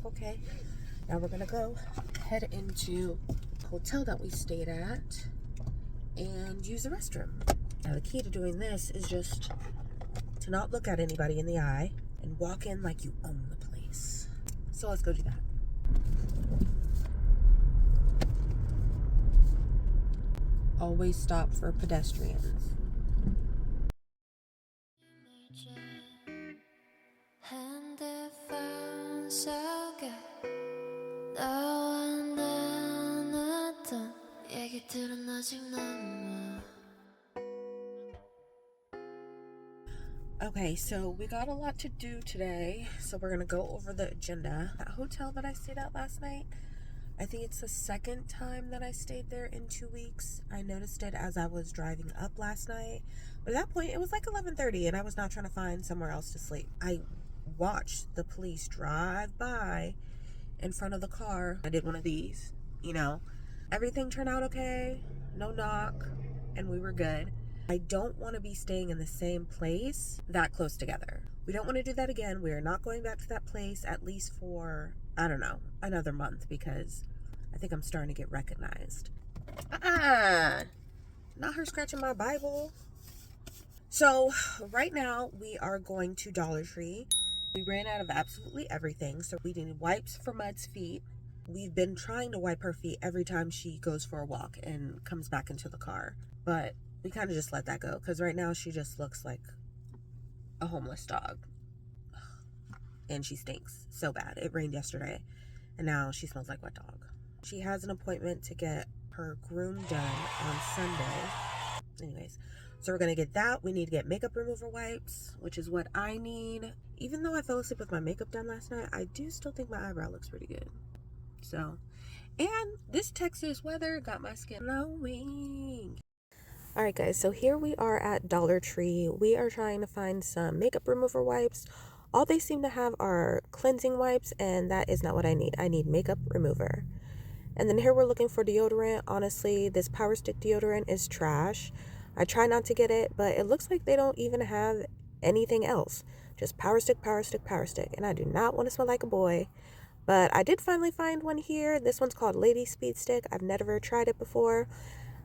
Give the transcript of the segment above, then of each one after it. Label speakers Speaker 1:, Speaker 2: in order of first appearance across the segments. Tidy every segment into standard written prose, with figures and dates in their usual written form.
Speaker 1: stuff, okay? Now we're gonna go head into the hotel that we stayed at and use the restroom. Now the key to doing this is just to not look at anybody in the eye and walk in like you own the place. So let's go do that. Always stop for pedestrians. Okay, so we got a lot to do today, so we're gonna go over the agenda. That hotel that I stayed at last night, I think it's the second time that I stayed there in 2 weeks. I noticed it as I was driving up last night, but at that point it was like 11:30 and I was not trying to find somewhere else to sleep. I watched the police drive by in front of the car. I did one of these, everything turned out okay, no knock, and we were good. I don't want to be staying in the same place that close together. We don't want to do that again. We are not going back to that place at least for, I don't know, another month, because I think I'm starting to get recognized. Not her scratching my Bible. So right now we are going to Dollar Tree. We ran out of absolutely everything, so we need wipes for Mud's feet. We've been trying to wipe her feet every time she goes for a walk and comes back into the car, but we kind of just let that go because right now she just looks like a homeless dog. And she stinks so bad. It rained yesterday and now she smells like wet dog. She has an appointment to get her groom done on Sunday. Anyways, so we're going to get that. We need to get makeup remover wipes, which is what I need. Even though I fell asleep with my makeup done last night, I do still think my eyebrow looks pretty good. So, and this Texas weather got my skin glowing. Alright guys, so here we are at Dollar Tree. We are trying to find some makeup remover wipes. All they seem to have are cleansing wipes, and that is not what I need. I need makeup remover. And then here we're looking for deodorant. Honestly, this Power Stick deodorant is trash. I try not to get it, but it looks like they don't even have anything else. Just Power Stick, Power Stick, Power Stick. And I do not want to smell like a boy. But I did finally find one here. This one's called Lady Speed Stick. I've never tried it before.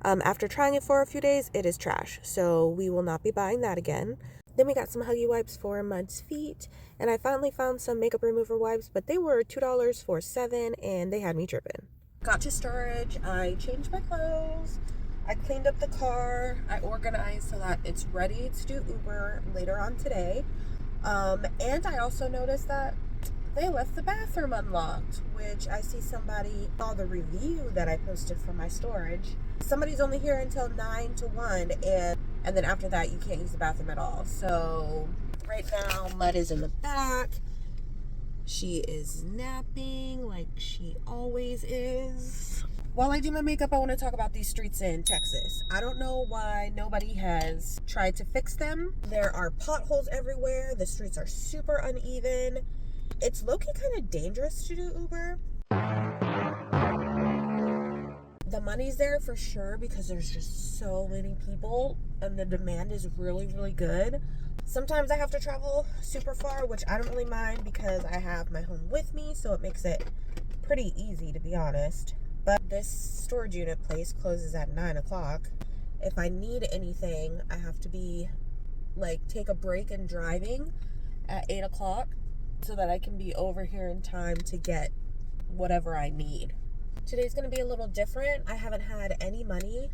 Speaker 1: After trying it for a few days, it is trash, so we will not be buying that again. Then we got some Huggy wipes for Mud's feet, and I finally found some makeup remover wipes, but they were $2 for 7, and they had me tripping. Got to storage, I changed my clothes, I cleaned up the car, I organized so that it's ready to do Uber later on today, and I also noticed that they left the bathroom unlocked, which I see somebody saw the review that I posted for my storage. Somebody's only here until 9 to 1, and then after that you can't use the bathroom at all. So right now Mud is in the back. She is napping like she always is. While I do my makeup, I want to talk about these streets in Texas. I don't know why nobody has tried to fix them. There are potholes everywhere. The streets are super uneven. It's low-key kind of dangerous to do Uber. The money's there for sure because there's just so many people and the demand is really, really good. Sometimes I have to travel super far, which I don't really mind because I have my home with me, so it makes it pretty easy, to be honest. But this storage unit place closes at 9 o'clock. If I need anything, I have to be take a break in driving at 8 o'clock so that I can be over here in time to get whatever I need. Today's going to be a little different. I haven't had any money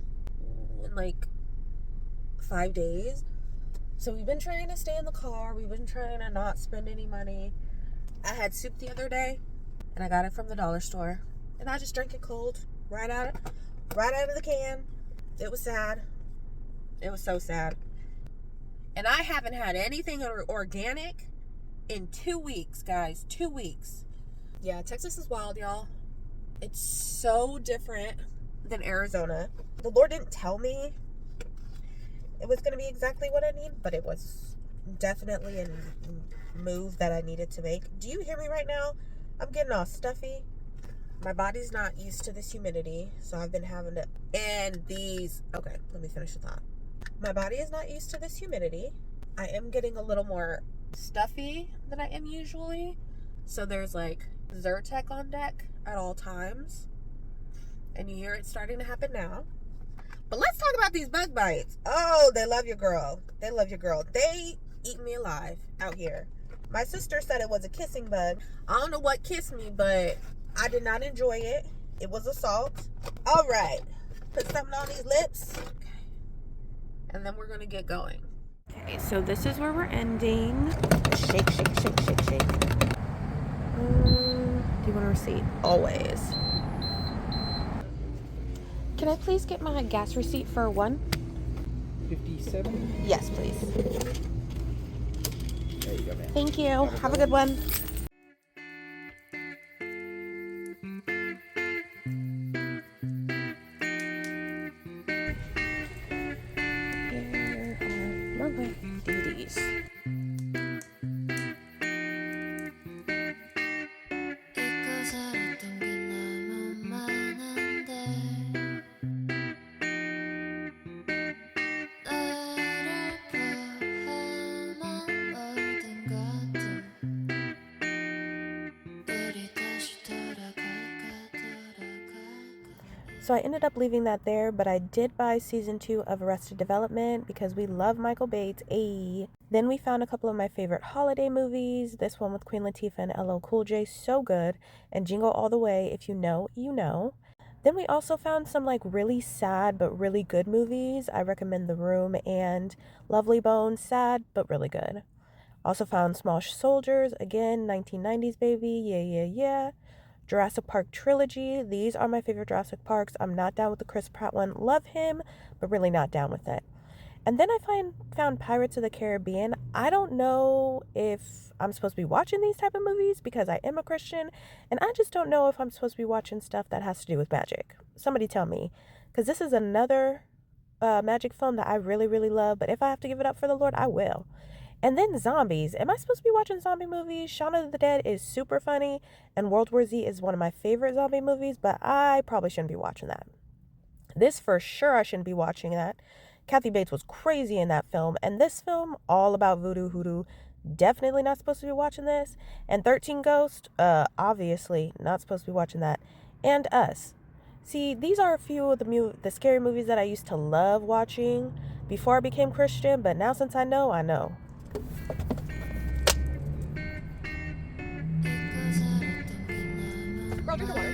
Speaker 1: in 5 days. So we've been trying to stay in the car. We've been trying to not spend any money. I had soup the other day and I got it from the dollar store. And I just drank it cold, right out of the can. It was sad. It was so sad. And I haven't had anything organic in 2 weeks, guys. 2 weeks. Yeah, Texas is wild, y'all. It's so different than Arizona. The Lord didn't tell me it was going to be exactly what I need, but it was definitely a move that I needed to make. Do you hear me right now? I'm getting all stuffy. My body's not used to this humidity, so I've been having to... Okay, let me finish the thought. My body is not used to this humidity. I am getting a little more stuffy than I am usually. So there's Zyrtec on deck at all times. And you hear it starting to happen now. But let's talk about these bug bites. Oh, they love your girl. They love your girl. They eat me alive out here. My sister said it was a kissing bug. I don't know what kissed me, but I did not enjoy it. It was assault. All right. Put something on these lips. Okay. And then we're going to get going. Okay, so this is where we're ending. Shake, shake, shake, shake, shake. Do you want a receipt? Always. Can I please get my gas receipt for
Speaker 2: 57?
Speaker 1: Yes, please.
Speaker 2: There you go, man.
Speaker 1: Thank you. Have a good one. Here are my duties. So I ended up leaving that there, but I did buy season 2 of Arrested Development because we love Michael Bates. Ayy. Then we found a couple of my favorite holiday movies. This one with Queen Latifah and LL Cool J, so good. And Jingle All the Way, if you know, you know. Then we also found some like really sad but really good movies. I recommend The Room and Lovely Bones, sad but really good. Also found Small Soldiers, again, 1990s baby, yeah. Jurassic Park trilogy. These are my favorite Jurassic Parks. I'm not down with the Chris Pratt one. Love him, but really not down with it. And then I found Pirates of the Caribbean. I don't know if I'm supposed to be watching these type of movies because I am a Christian, and I just don't know if I'm supposed to be watching stuff that has to do with magic. Somebody tell me, because this is another magic film that I really, really love, but if I have to give it up for the Lord, I will. And then zombies. Am I supposed to be watching zombie movies? Shaun of the Dead is super funny, and World War Z is one of my favorite zombie movies, but I probably shouldn't be watching that. This for sure I shouldn't be watching that. Kathy Bates was crazy in that film, and this film, all about voodoo, hoodoo, definitely not supposed to be watching this. And 13 Ghosts, obviously not supposed to be watching that. And Us. See, these are a few of the scary movies that I used to love watching before I became Christian, but now since I know, I know. Girl, drink the water.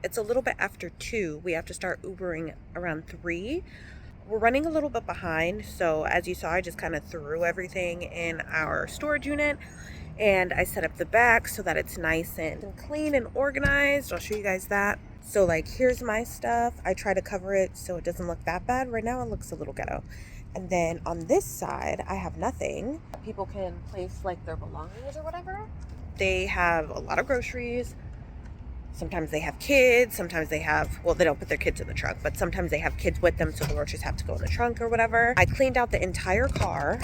Speaker 1: It's a little bit after 2. We have to start Ubering around 3. We're running a little bit behind, so as you saw, I just kind of threw everything in our storage unit, and I set up the back so that it's nice and clean and organized. I'll show you guys that. So like, here's my stuff. I try to cover it so it doesn't look that bad. Right now it looks a little ghetto. And then on this side, I have nothing. People can place like their belongings or whatever. They have a lot of groceries. Sometimes they have kids, sometimes they have, well, they don't put their kids in the trunk, but sometimes they have kids with them, so the groceries have to go in the trunk or whatever. I cleaned out the entire car.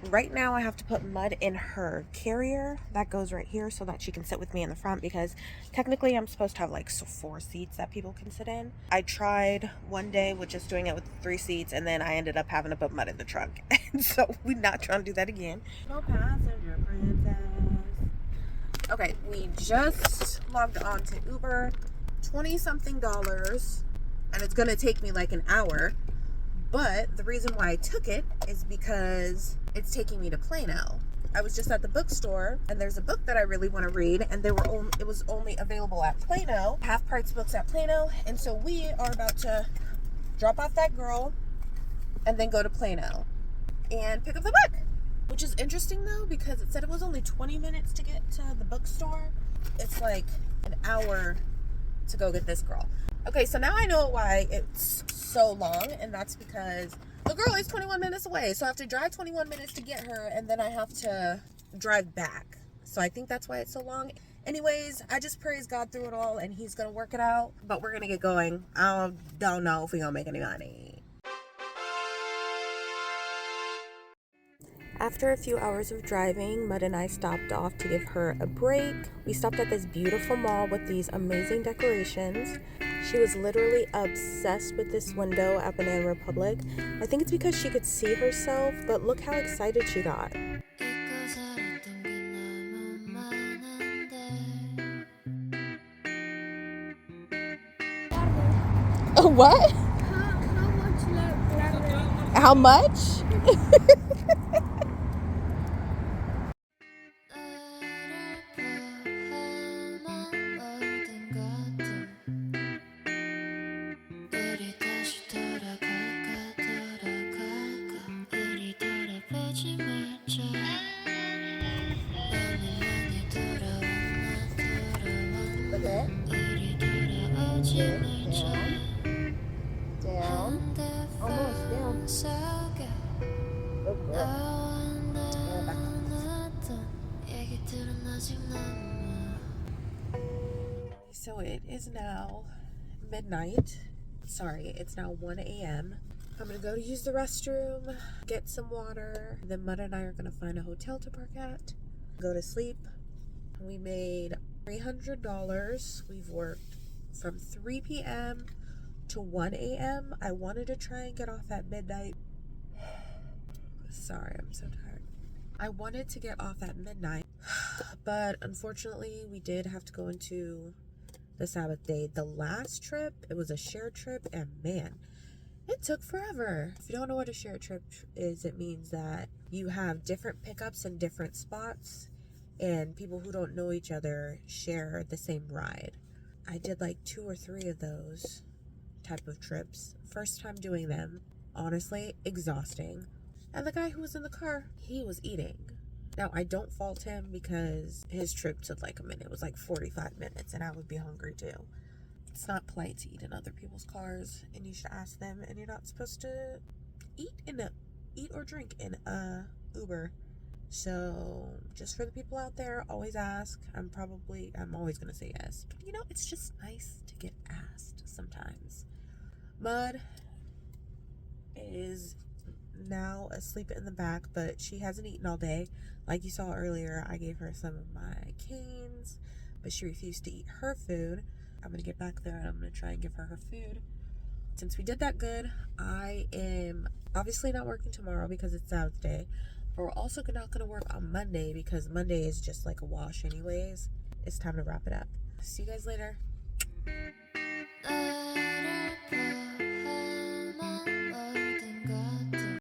Speaker 1: Right now I have to put mud in her carrier. That goes right here so that she can sit with me in the front, because technically I'm supposed to have like 4 seats that people can sit in. I tried one day with just doing it with 3 seats, and then I ended up having to put mud in the trunk. And so we're not trying to do that again. No passenger princess. Okay, we just logged on to Uber, $20-something, and it's gonna take me like an hour. But the reason why I took it is because it's taking me to Plano. I was just at the bookstore, and there's a book that I really want to read, and it was only available at Plano, half-price books at Plano, and so we are about to drop off that girl and then go to Plano and pick up the book. Which is interesting though, because it said it was only 20 minutes to get to the bookstore. It's like an hour to go get this girl. Okay, so now I know why it's so long, and that's because the girl is 21 minutes away. So I have to drive 21 minutes to get her, and then I have to drive back. So I think that's why it's so long. Anyways, I just praise God through it all, and he's gonna work it out. But we're gonna get going. I don't know if we're gonna make any money. After a few hours of driving, Mud and I stopped off to give her a break. We stopped at this beautiful mall with these amazing decorations. She was literally obsessed with this window at Banana Republic. I think it's because she could see herself, but look how excited she got. What? How much? Down. Almost down. Go girl. And back up. So it is now midnight. Sorry, it's now 1 a.m. I'm gonna go to use the restroom, get some water. Then Mud and I are gonna find a hotel to park at, go to sleep. We made $300. We've worked from 3 p.m. to 1 a.m. I wanted to try and get off at midnight. Sorry, I'm so tired. I wanted to get off at midnight, but unfortunately we did have to go into the Sabbath day. The last trip, it was a shared trip, and man, it took forever. If you don't know what a shared trip is, it means that you have different pickups in different spots, and people who don't know each other share the same ride. I did like 2 or 3 of those type of trips. First time doing them. Honestly, exhausting. And the guy who was in the car, he was eating. Now, I don't fault him because his trip took like a minute. It was like 45 minutes, and I would be hungry too. It's not polite to eat in other people's cars, and you should ask them, and you're not supposed to eat or drink in a Uber. So just for the people out there, always ask. I'm always gonna say yes, but it's just nice to get asked sometimes. Mud is now asleep in the back, but she hasn't eaten all day. Like you saw earlier, I gave her some of my canes, but she refused to eat her food. I'm gonna get back there and I'm gonna try and give her her food. Since we did that good, I am obviously not working tomorrow because it's Sabbath day, but we're also not gonna work on Monday because Monday is just like a wash anyways. It's time to wrap it up. See you guys later.